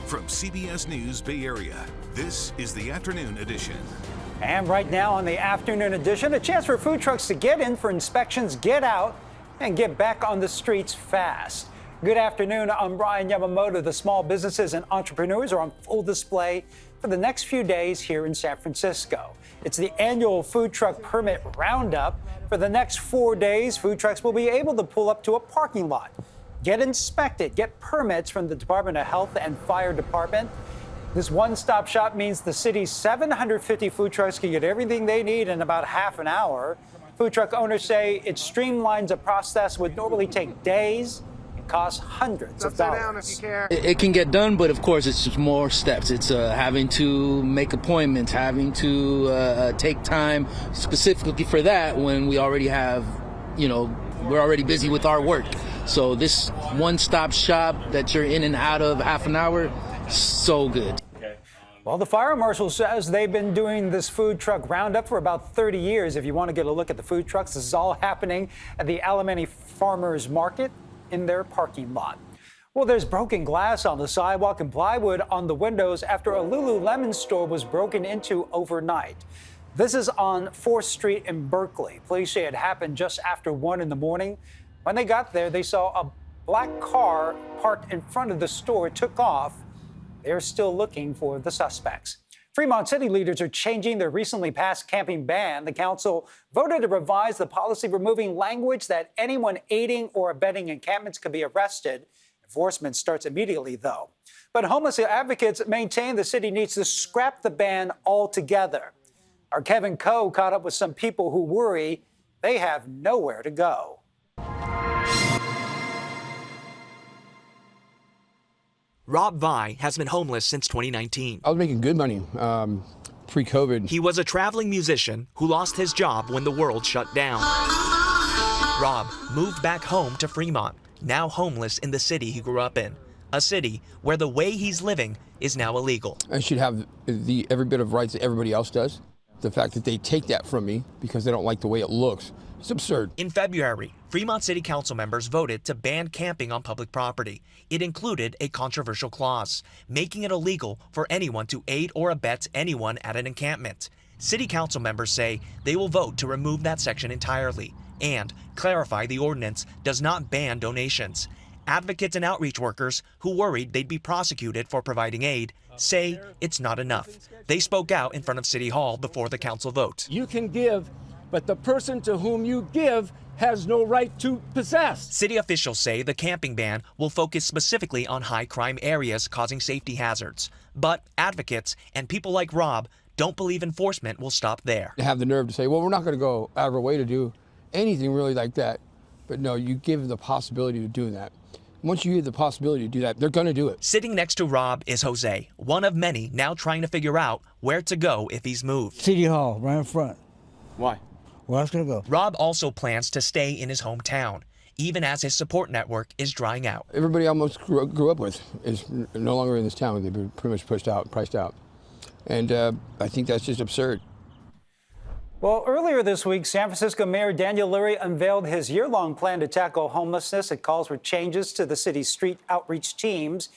From CBS News Bay Area, this is the Afternoon Edition. And right now on the Afternoon Edition, a chance for food trucks to get in for inspections, get out, and get back on the streets fast. Good afternoon, I'm Brian Yamamoto. The small businesses and entrepreneurs are on full display for the next few days here in San Francisco. It's the annual food truck permit roundup. For the next 4 days, food trucks will be able to pull up to a parking lot, get inspected, get permits from the Department of Health and Fire Department. This one-stop shop means the city's 750 food trucks can get everything they need in about half an hour. Food truck owners say it streamlines a process that would normally take days and cost hundreds of dollars. It can get done, but of course it's just more steps. It's having to make appointments, having to take time specifically for that when we already have, we're already busy with our work. So this one-stop shop that you're in and out of half an hour, so good. Well, the fire marshal says they've been doing this food truck roundup for about 30 years. If you want to get a look at the food trucks, this is all happening at the Alamany Farmers Market in their parking lot. Well, there's broken glass on the sidewalk and plywood on the windows after a Lululemon store was broken into overnight. This is on 4th Street in Berkeley. Police say it happened just after 1 in the morning. When they got there, they saw a black car parked in front of the store. It took off. They're still looking for the suspects. Fremont city leaders are changing their recently passed camping ban. The council voted to revise the policy, removing language that anyone aiding or abetting encampments could be arrested. Enforcement starts immediately, though. But homeless advocates maintain the city needs to scrap the ban altogether. Our Kevin Coe caught up with some people who worry they have nowhere to go. Rob Vai has been homeless since 2019. I was making good money pre-COVID. He was a traveling musician who lost his job when the world shut down. Rob moved back home to Fremont, now homeless in the city he grew up in, a city where the way he's living is now illegal. I should have every bit of rights that everybody else does. The fact that they take that from me because they don't like the way it looks, it's absurd. In February, Fremont City Council members voted to ban camping on public property. It included a controversial clause, making it illegal for anyone to aid or abet anyone at an encampment. City Council members say they will vote to remove that section entirely and clarify the ordinance does not ban donations. Advocates and outreach workers who worried they'd be prosecuted for providing aid say it's not enough. They spoke out in front of City Hall before the council vote. You can give, but the person to whom you give has no right to possess. City officials say the camping ban will focus specifically on high crime areas causing safety hazards. But advocates and people like Rob don't believe enforcement will stop there. They have the nerve to say, well, we're not going to go out of our way to do anything really like that. But no, you give the possibility of doing that. Once you give the possibility to do that, they're going to do it. Sitting next to Rob is Jose, one of many now trying to figure out where to go if he's moved. City Hall, right in front. Why? Where else can I go? Rob also plans to stay in his hometown, even as his support network is drying out. Everybody I almost grew up with is no longer in this town. They've been pretty much priced out. And I think that's just absurd. Well, earlier this week, San Francisco Mayor Daniel Lurie unveiled his year-long plan to tackle homelessness. It calls for changes to the city's street outreach teams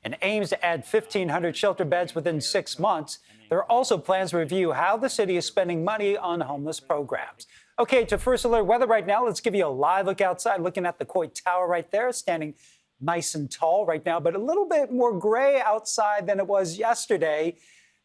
and aims to add 1,500 shelter beds within 6 months. There are also plans to review how the city is spending money on homeless programs. Okay, to First Alert Weather right now, let's give you a live look outside, looking at the Coit Tower right there, standing nice and tall right now, but a little bit more gray outside than it was yesterday.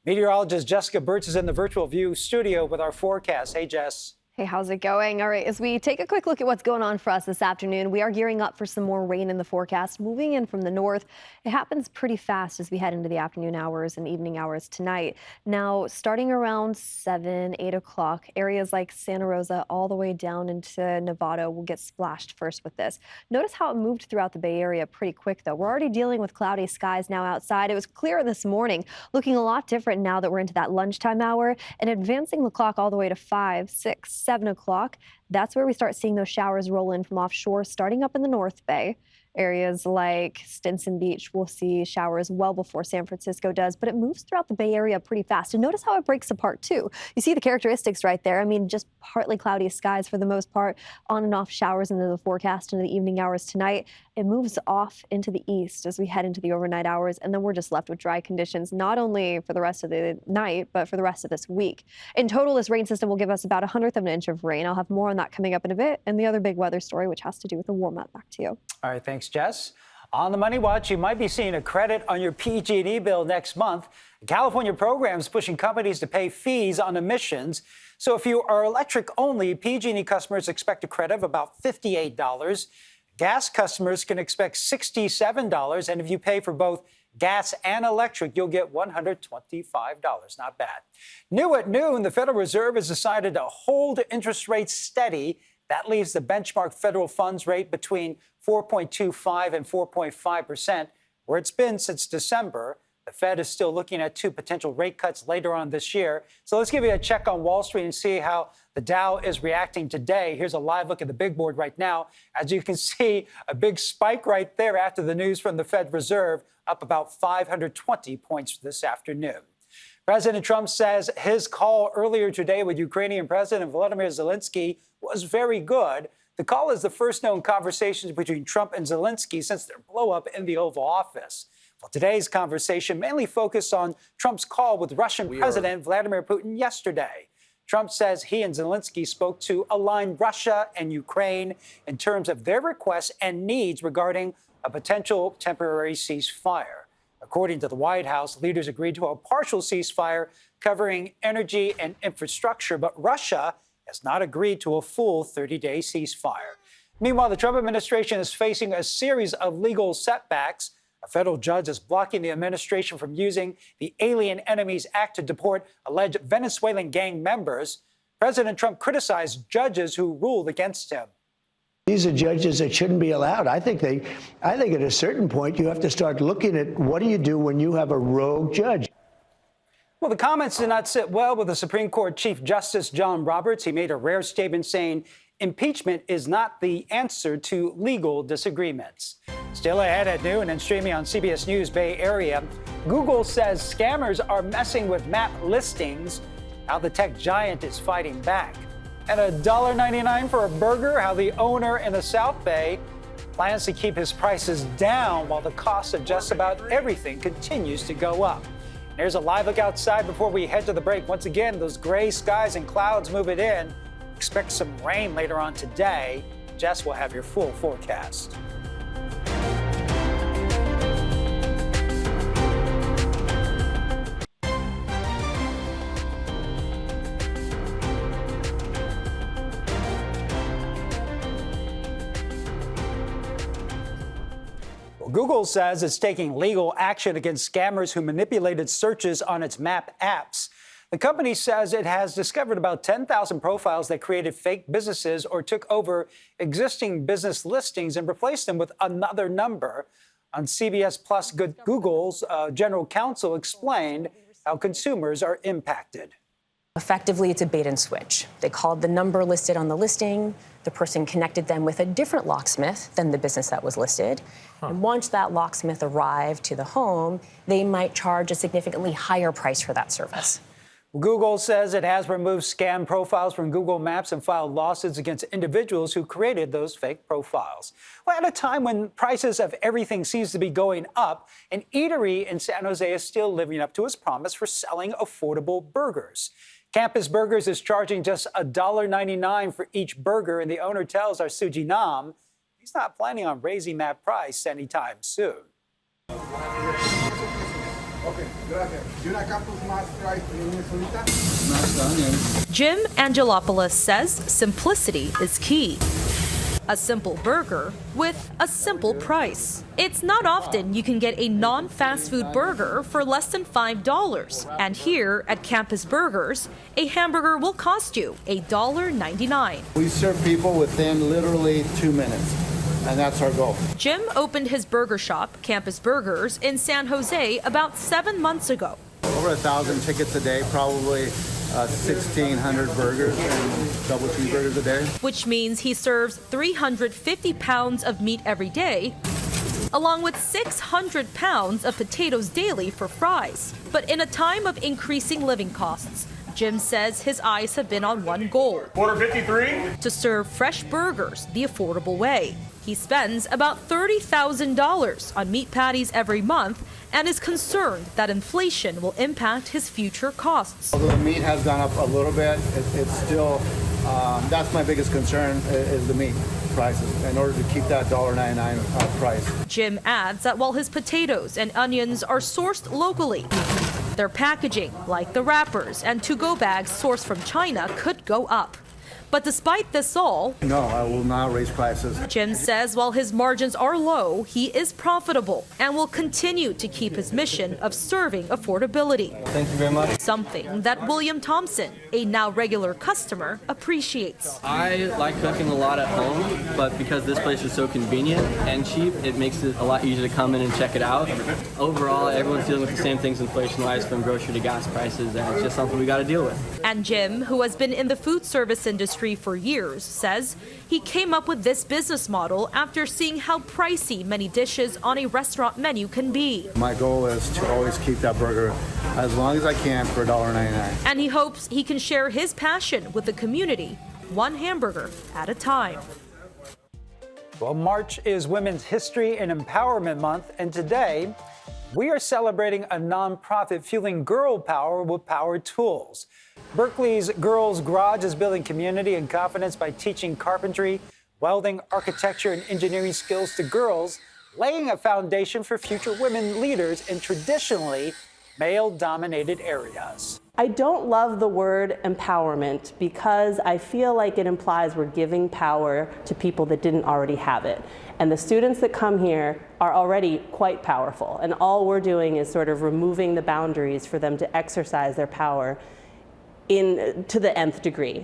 Meteorologist Jessica Birch is in the Virtual View studio with our forecast. Hey, Jess. Hey, how's it going? All right, as we take a quick look at what's going on for us this afternoon, we are gearing up for some more rain in the forecast, moving in from the north. It happens pretty fast as we head into the afternoon hours and evening hours tonight. Now, starting around 7, 8 o'clock, areas like Santa Rosa all the way down into Novato will get splashed first with this. Notice how it moved throughout the Bay Area pretty quick, though. We're already dealing with cloudy skies now outside. It was clear this morning, looking a lot different now that we're into that lunchtime hour and advancing the clock all the way to 5, 6, 7 o'clock. That's where we start seeing those showers roll in from offshore, starting up in the North Bay. Areas like Stinson Beach will see showers well before San Francisco does, but it moves throughout the Bay Area pretty fast. And notice how it breaks apart, too. You see the characteristics right there. I mean, just partly cloudy skies for the most part, on and off showers into the forecast into the evening hours tonight. It moves off into the east as we head into the overnight hours, and then we're just left with dry conditions, not only for the rest of the night, but for the rest of this week. In total, this rain system will give us about 1/100 of an inch of rain. I'll have more on that coming up in a bit, and the other big weather story, which has to do with the warm up. Back to you. All right, thanks, Jess. On the Money Watch, you might be seeing a credit on your PG&E bill next month. California programs pushing companies to pay fees on emissions. So if you are electric only, PG&E customers expect a credit of about $58. Gas customers can expect $67, and if you pay for both gas and electric, you'll get $125. Not bad. New at noon, the Federal Reserve has decided to hold interest rates steady. That leaves the benchmark federal funds rate between 4.25 and 4.5%, where it's been since December. The Fed is still looking at 2 potential rate cuts later on this year. So let's give you a check on Wall Street and see how the Dow is reacting today. Here's a live look at the big board right now. As you can see, a big spike right there after the news from the Fed Reserve, up about 520 points this afternoon. President Trump says his call earlier today with Ukrainian President Volodymyr Zelensky was very good. The call is the first known conversation between Trump and Zelensky since their blow-up in the Oval Office. Well, today's conversation mainly focused on Trump's call with Russian President Vladimir Putin yesterday. Trump says he and Zelensky spoke to align Russia and Ukraine in terms of their requests and needs regarding a potential temporary ceasefire. According to the White House, leaders agreed to a partial ceasefire covering energy and infrastructure, but Russia has not agreed to a full 30-day ceasefire. Meanwhile, the Trump administration is facing a series of legal setbacks. A federal judge is blocking the administration from using the Alien Enemies Act to deport alleged Venezuelan gang members. President Trump criticized judges who ruled against him. These are judges that shouldn't be allowed. I think at a certain point you have to start looking at what do you do when you have a rogue judge. Well, the comments did not sit well with the Supreme Court Chief Justice John Roberts. He made a rare statement saying impeachment is not the answer to legal disagreements. Still ahead at noon and streaming on CBS News Bay Area, Google says scammers are messing with map listings, how the tech giant is fighting back. And $1.99 for a burger, how the owner in the South Bay plans to keep his prices down while the cost of just about everything continues to go up. Here's a live look outside before we head to the break. Once again, those gray skies and clouds moving in. Expect some rain later on today. Jess will have your full forecast. Google says it's taking legal action against scammers who manipulated searches on its map apps. The company says it has discovered about 10,000 profiles that created fake businesses or took over existing business listings and replaced them with another number. On CBS Plus, Google's general counsel explained how consumers are impacted. Effectively, it's a bait and switch. They called the number listed on the listing. The person connected them with a different locksmith than the business that was listed. And once that locksmith arrived to the home, they might charge a significantly higher price for that service. Google says it has removed scam profiles from Google Maps and filed lawsuits against individuals who created those fake profiles. Well, at a time when prices of everything seems to be going up, an eatery in San Jose is still living up to its promise for selling affordable burgers. Campus Burgers is charging just $1.99 for each burger, and the owner tells our Suji Nam he's not planning on raising that price anytime soon. Jim Angelopoulos says simplicity is key. A simple burger with a simple price. It's not often you can get a non-fast food burger for less than $5. And here at Campus Burgers, a hamburger will cost you $1.99. We serve people within literally 2 minutes, and that's our goal. Jim opened his burger shop, Campus Burgers, in San Jose about 7 months ago. Over 1,000 tickets a day, probably 1,600 burgers and double cheeseburgers a day. Which means he serves 350 pounds of meat every day, along with 600 pounds of potatoes daily for fries. But in a time of increasing living costs, Jim says his eyes have been on one goal. Order 53. To serve fresh burgers the affordable way. He spends about $30,000 on meat patties every month and is concerned that inflation will impact his future costs. Although the meat has gone up a little bit, it's still, that's my biggest concern is the meat prices in order to keep that $1.99 price. Jim adds that while his potatoes and onions are sourced locally, their packaging, like the wrappers and to-go bags sourced from China, could go up. But despite this all, no, I will not raise prices. Jim says while his margins are low, he is profitable and will continue to keep his mission of serving affordability. Thank you very much. Something that William Thompson, a now regular customer, appreciates. I like cooking a lot at home, but because this place is so convenient and cheap, it makes it a lot easier to come in and check it out. Overall, everyone's dealing with the same things inflation-wise, from grocery to gas prices, and it's just something we got to deal with. And Jim, who has been in the food service industry for years, says he came up with this business model after seeing how pricey many dishes on a restaurant menu can be. My goal is to always keep that burger as long as I can for $1.99. And he hopes he can share his passion with the community, one hamburger at a time. Well, March is Women's History and Empowerment Month, and today we are celebrating a nonprofit fueling girl power with power tools. Berkeley's Girls Garage is building community and confidence by teaching carpentry, welding, architecture, and engineering skills to girls, laying a foundation for future women leaders in traditionally male-dominated areas. I don't love the word empowerment because I feel like it implies we're giving power to people that didn't already have it. And the students that come here are already quite powerful. And all we're doing is sort of removing the boundaries for them to exercise their power to the nth degree.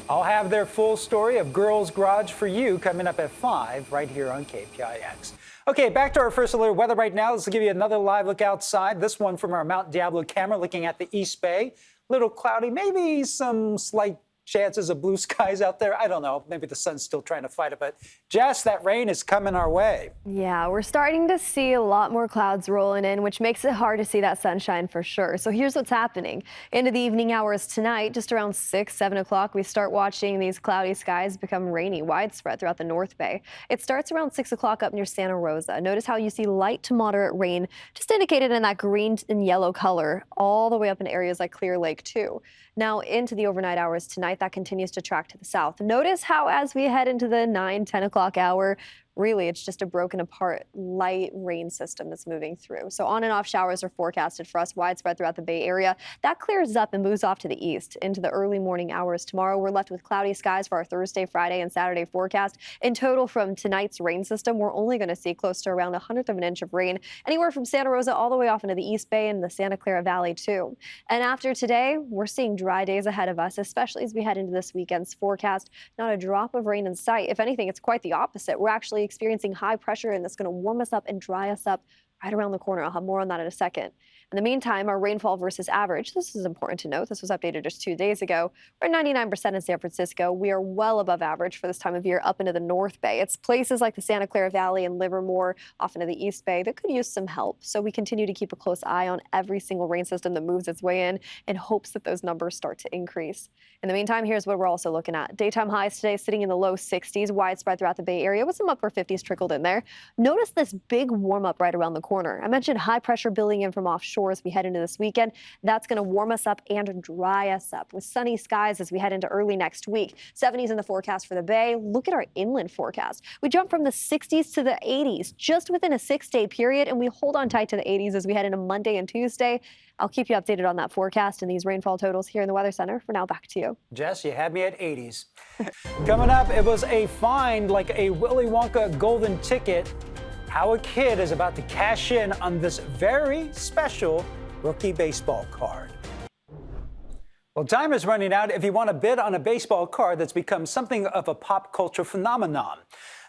I'll have their full story of Girls Garage for you coming up at 5 right here on KPIX. Okay, back to our first alert weather right now. Let's give you another live look outside. This one from our Mount Diablo camera looking at the East Bay. Little cloudy, maybe some slight chances of blue skies out there. I don't know. Maybe the sun's still trying to fight it. But Jess, that rain is coming our way. Yeah, we're starting to see a lot more clouds rolling in, which makes it hard to see that sunshine for sure. So here's what's happening. Into the evening hours tonight, just around 6, 7 o'clock, we start watching these cloudy skies become rainy widespread throughout the North Bay. It starts around 6 o'clock up near Santa Rosa. Notice how you see light to moderate rain, just indicated in that green and yellow color, all the way up in areas like Clear Lake too. Now into the overnight hours tonight, that continues to track to the south. Notice how as we head into the 9, 10 o'clock hour, really, it's just a broken apart light rain system that's moving through. So on and off showers are forecasted for us widespread throughout the Bay Area. That clears up and moves off to the east into the early morning hours tomorrow. We're left with cloudy skies for our Thursday, Friday, and Saturday forecast. In total, from tonight's rain system, we're only going to see close to around 1/100 of an inch of rain, anywhere from Santa Rosa all the way off into the East Bay and the Santa Clara Valley too. And after today, we're seeing dry days ahead of us, especially as we head into this weekend's forecast. Not a drop of rain in sight. If anything, it's quite the opposite. We're actually experiencing high pressure, and that's going to warm us up and dry us up right around the corner. I'll have more on that in a second. In the meantime, our rainfall versus average, this is important to note. This was updated just 2 days ago. We're at 99% in San Francisco. We are well above average for this time of year up into the North Bay. It's places like the Santa Clara Valley and Livermore off into the East Bay that could use some help. So we continue to keep a close eye on every single rain system that moves its way in hopes that those numbers start to increase. In the meantime, here's what we're also looking at. Daytime highs today sitting in the low 60s, widespread throughout the Bay Area with some upper 50s trickled in there. Notice this big warm up right around the corner. I mentioned high pressure building in from offshore as we head into this weekend. That's going to warm us up and dry us up with sunny skies as we head into early next week. 70s in the forecast for the Bay. Look at our inland forecast. We jump from the 60s to the 80s just within a 6-day period, and we hold on tight to the 80s as we head into Monday and Tuesday. I'll keep you updated on that forecast and these rainfall totals here in the Weather Center. For now, back to you. Jess, you had me at 80s. Coming up, it was a find like a Willy Wonka golden ticket. How a kid is about to cash in on this very special rookie baseball card. Well, time is running out if you want to bid on a baseball card that's become something of a pop culture phenomenon.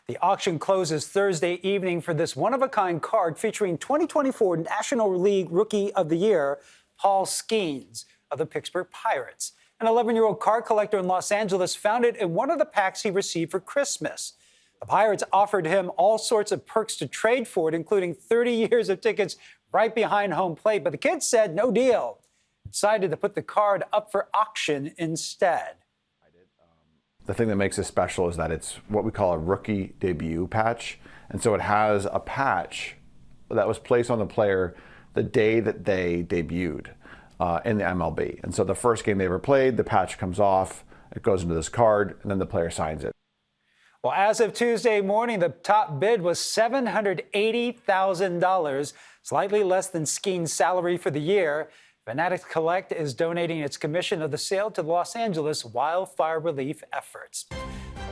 The auction closes Thursday evening for this one-of-a-kind card featuring 2024 National League Rookie of the Year, Paul Skeens of the Pittsburgh Pirates. An 11-year-old card collector in Los Angeles found it in one of the packs he received for Christmas. The Pirates offered him all sorts of perks to trade for it, including 30 years of tickets right behind home plate. But the kid said no deal. Decided to put the card up for auction instead. The thing that makes it special is that it's what we call a rookie debut patch. And so it has a patch that was placed on the player the day that they debuted in the MLB. And so the first game they ever played, the patch comes off, it goes into this card, and then the player signs it. Well, as of Tuesday morning, the top bid was $780,000, slightly less than Skeen's salary for the year. Fanatics Collect is donating its commission of the sale to the Los Angeles wildfire relief efforts.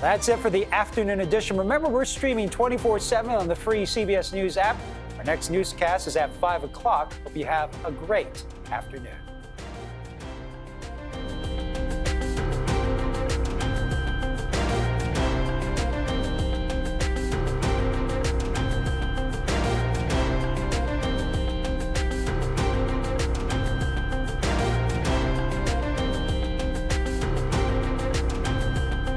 That's it for the afternoon edition. Remember, we're streaming 24/7 on the free CBS News app. Our next newscast is at 5 o'clock. Hope you have a great afternoon.